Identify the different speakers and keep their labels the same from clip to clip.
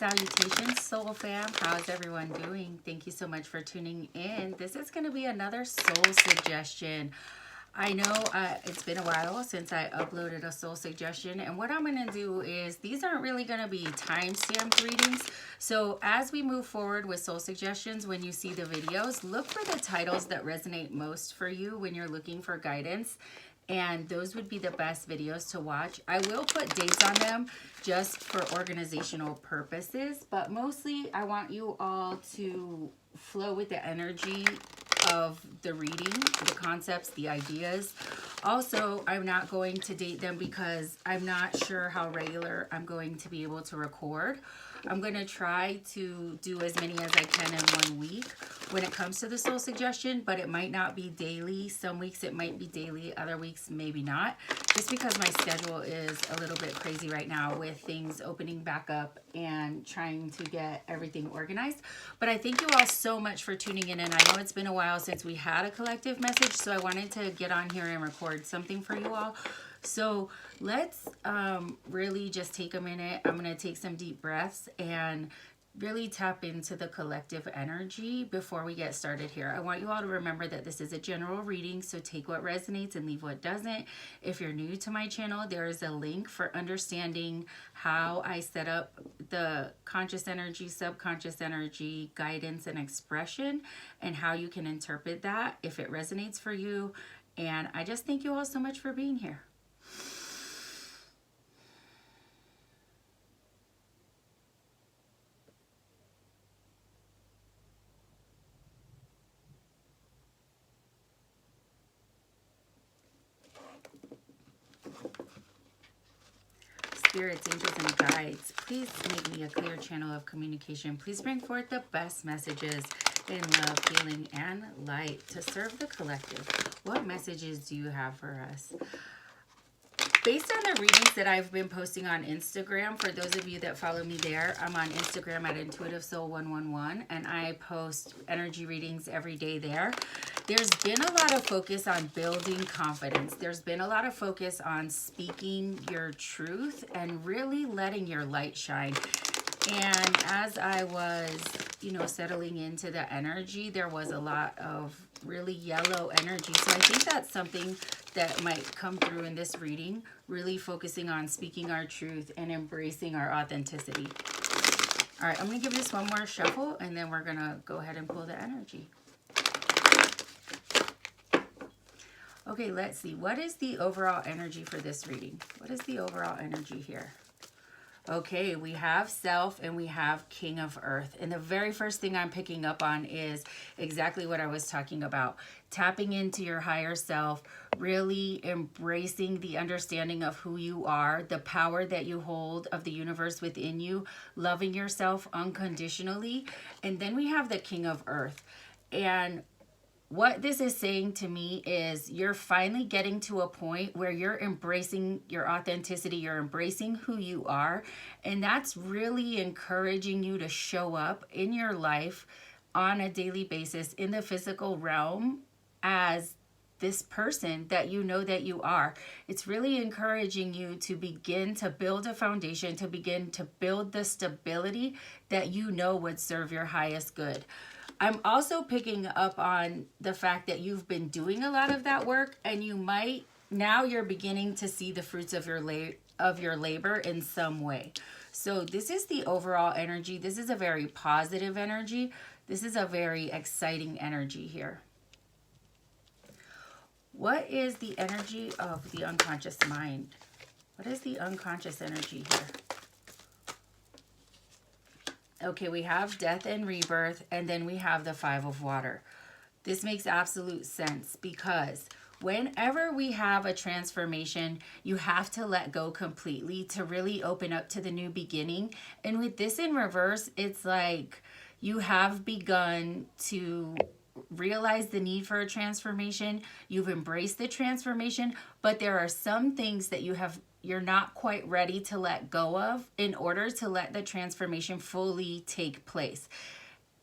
Speaker 1: Salutations, Soul Fam. How's everyone doing? Thank you so much for tuning in. This is going to be another soul suggestion. I know it's been a while since I uploaded a soul suggestion, and what I'm going to do is these aren't really going to be time-stamped readings. So as we move forward with soul suggestions, when you see the videos, look for the titles that resonate most for you when you're looking for guidance. And those would be the best videos to watch. I will put dates on them just for organizational purposes, but mostly I want you all to flow with the energy of the reading, the concepts, the ideas. Also, I'm not going to date them because I'm not sure how regular I'm going to be able to record. I'm going to try to do as many as I can in 1 week when it comes to the soul suggestion, but it might not be daily. Some weeks it might be daily, other weeks maybe not, just because my schedule is a little bit crazy right now with things opening back up and trying to get everything organized. But I thank you all so much for tuning in, and I know it's been a while since we had a collective message, so I wanted to get on here and record something for you all. So let's really just take a minute. I'm going to take some deep breaths and really tap into the collective energy before we get started here. I want you all to remember that this is a general reading, so take what resonates and leave what doesn't. If you're new to my channel, there is a link for understanding how I set up the conscious energy, subconscious energy, guidance, and expression, and how you can interpret that if it resonates for you. And I just thank you all so much for being here. Spirits, angels, and guides, please make me a clear channel of communication. Please bring forth the best messages in love, healing, and light to serve the collective. What messages do you have for us? Based on the readings that I've been posting on Instagram, for those of you that follow me there, I'm on Instagram at IntuitiveSoul111, and I post energy readings every day there. There's been a lot of focus on building confidence. There's been a lot of focus on speaking your truth and really letting your light shine. And as I was, settling into the energy, there was a lot of really yellow energy. So I think that's something that might come through in this reading, really focusing on speaking our truth and embracing our authenticity. All right, I'm going to give this one more shuffle, and then we're going to go ahead and pull the energy. Okay, let's see. What is the overall energy for this reading? What is the overall energy here? Okay, we have Self and we have King of Earth. And the very first thing I'm picking up on is exactly what I was talking about. Tapping into your higher self, really embracing the understanding of who you are, the power that you hold of the universe within you, loving yourself unconditionally. And then we have the King of Earth. And what this is saying to me is you're finally getting to a point where you're embracing your authenticity, you're embracing who you are, and that's really encouraging you to show up in your life on a daily basis in the physical realm as this person that you know that you are. It's really encouraging you to begin to build a foundation, to begin to build the stability that you know would serve your highest good. I'm also picking up on the fact that you've been doing a lot of that work, and now you're beginning to see the fruits of your labor in some way. So this is the overall energy. This is a very positive energy. This is a very exciting energy here. What is the energy of the unconscious mind? What is the unconscious energy here? Okay, we have death and rebirth, and then we have the Five of Water. This makes absolute sense because whenever we have a transformation, you have to let go completely to really open up to the new beginning. And with this in reverse, it's like you have begun to realize the need for a transformation. You've embraced the transformation, but there are some things that you're not quite ready to let go of in order to let the transformation fully take place.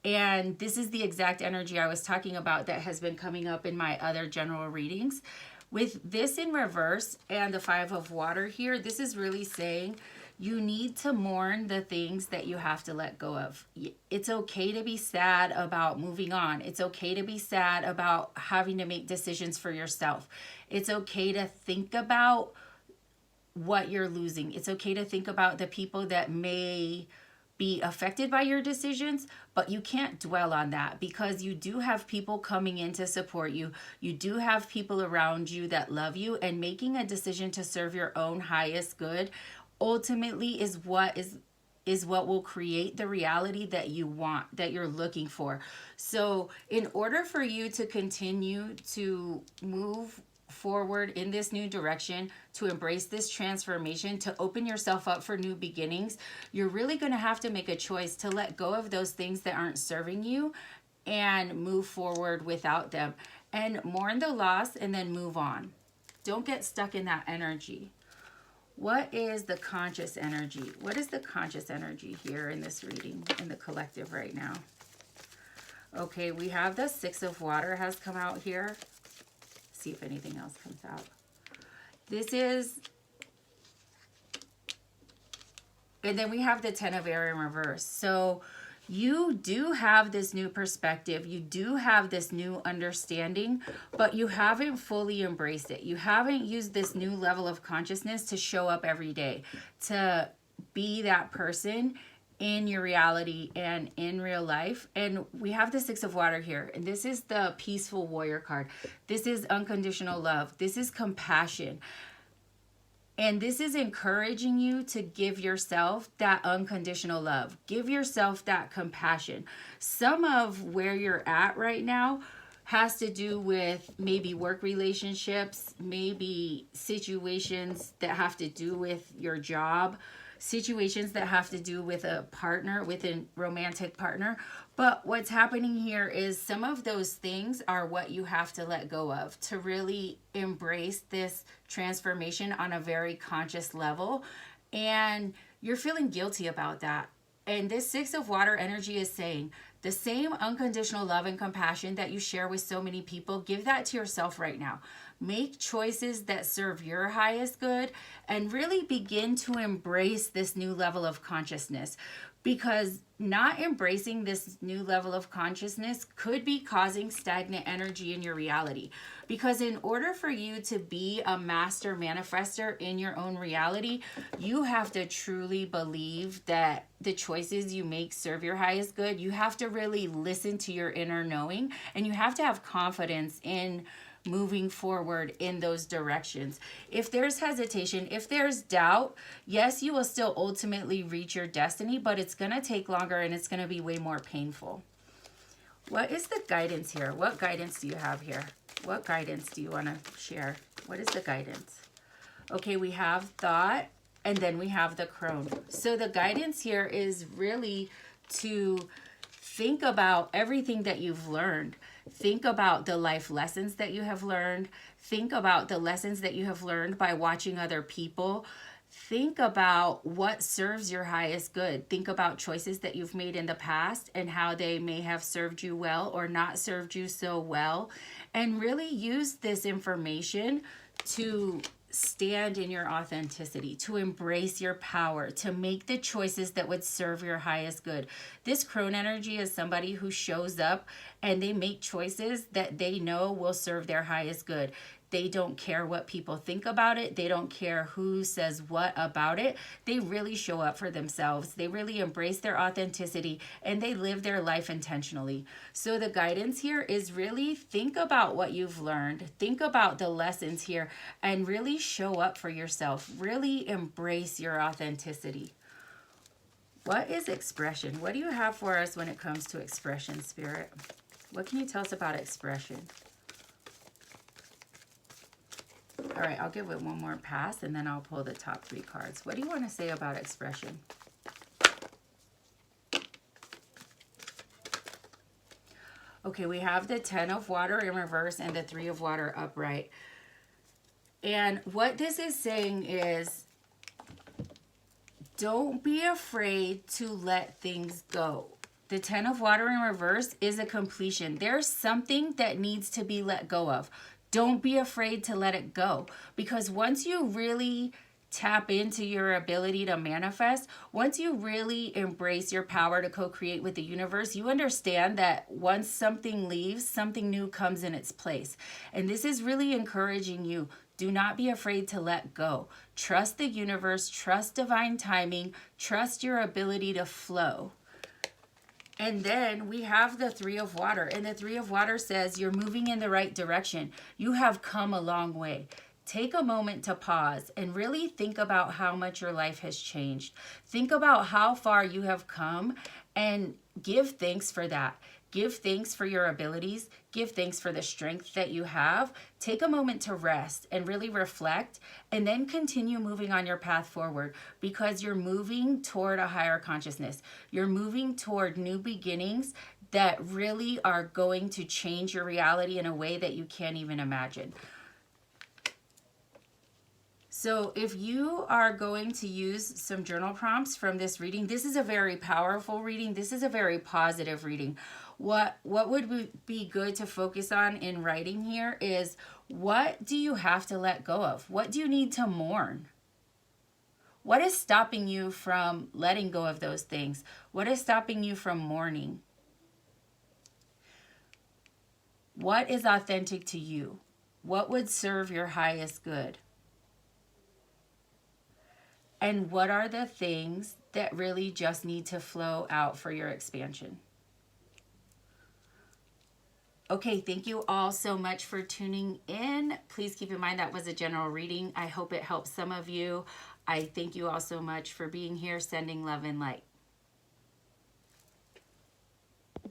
Speaker 1: And this is the exact energy I was talking about that has been coming up in my other general readings. With this in reverse and the Five of Water here, this is really saying You need to mourn the things that you have to let go of. It's okay to be sad about moving on. It's okay to be sad about having to make decisions for yourself. It's okay to think about what you're losing. It's okay to think about the people that may be affected by your decisions, but you can't dwell on that, because you do have people coming in to support you. You do have people around you that love you, and making a decision to serve your own highest good ultimately is what will create the reality that you want, that you're looking for. So in order for you to continue to move forward in this new direction, to embrace this transformation, to open yourself up for new beginnings, you're really going to have to make a choice to let go of those things that aren't serving you and move forward without them, and mourn the loss and then move on. Don't get stuck in that energy. What is the conscious energy? What is the conscious energy here in this reading, in the collective right now? Okay, we have the Six of Water has come out here. See if anything else comes out. This is, and then we have the Ten of Air in reverse. So you do have this new perspective. You do have this new understanding, but you haven't fully embraced it. You haven't used this new level of consciousness to show up every day, to be that person in your reality and in real life. And we have the Six of Water here, and this is the Peaceful Warrior card. This is unconditional love. This is compassion. And this is encouraging you to give yourself that unconditional love. Give yourself that compassion. Some of where you're at right now has to do with maybe work relationships, maybe situations that have to do with your job, situations that have to do with a partner, with a romantic partner. But what's happening here is some of those things are what you have to let go of to really embrace this transformation on a very conscious level. And you're feeling guilty about that. And this Six of Water energy is saying the same unconditional love and compassion that you share with so many people, give that to yourself right now. Make choices that serve your highest good and really begin to embrace this new level of consciousness, because not embracing this new level of consciousness could be causing stagnant energy in your reality. Because in order for you to be a master manifester in your own reality, you have to truly believe that the choices you make serve your highest good. You have to really listen to your inner knowing, and you have to have confidence in moving forward in those directions. If there's hesitation, if there's doubt, yes, you will still ultimately reach your destiny, but it's going to take longer and it's going to be way more painful. What is the guidance here? What guidance do you have here? What guidance do you want to share? What is the guidance? Okay, we have thought, and then we have the crone. So the guidance here is really to think about everything that you've learned. Think about the life lessons that you have learned. Think about the lessons that you have learned by watching other people. Think about what serves your highest good. Think about choices that you've made in the past and how they may have served you well or not served you so well. And really use this information to stand in your authenticity, to embrace your power, to make the choices that would serve your highest good. This crone energy is somebody who shows up and they make choices that they know will serve their highest good. They don't care what people think about it. They don't care who says what about it. They really show up for themselves. They really embrace their authenticity and they live their life intentionally. So the guidance here is really think about what you've learned. Think about the lessons here and really show up for yourself. Really embrace your authenticity. What is expression? What do you have for us when it comes to expression, Spirit? What can you tell us about expression? All right, I'll give it one more pass and then I'll pull the top 3 cards. What do you want to say about expression? Okay, we have the 10 of Water in reverse and the 3 of Water upright. And what this is saying is, don't be afraid to let things go. The 10 of Water in reverse is a completion. There's something that needs to be let go of. Don't be afraid to let it go, because once you really tap into your ability to manifest, once you really embrace your power to co-create with the universe, you understand that once something leaves, something new comes in its place. And this is really encouraging you. Do not be afraid to let go. Trust the universe, trust divine timing, trust your ability to flow. And then we have the Three of Water. And the Three of Water says you're moving in the right direction. You have come a long way. Take a moment to pause and really think about how much your life has changed. Think about how far you have come and give thanks for that. Give thanks for your abilities. Give thanks for the strength that you have. Take a moment to rest and really reflect, and then continue moving on your path forward, because you're moving toward a higher consciousness. You're moving toward new beginnings that really are going to change your reality in a way that you can't even imagine. So if you are going to use some journal prompts from this reading, this is a very powerful reading. This is a very positive reading. What would be good to focus on in writing here is, what do you have to let go of? What do you need to mourn? What is stopping you from letting go of those things? What is stopping you from mourning? What is authentic to you? What would serve your highest good? And what are the things that really just need to flow out for your expansion? Okay, thank you all so much for tuning in. Please keep in mind that was a general reading. I hope it helps some of you. I thank you all so much for being here, sending love and light.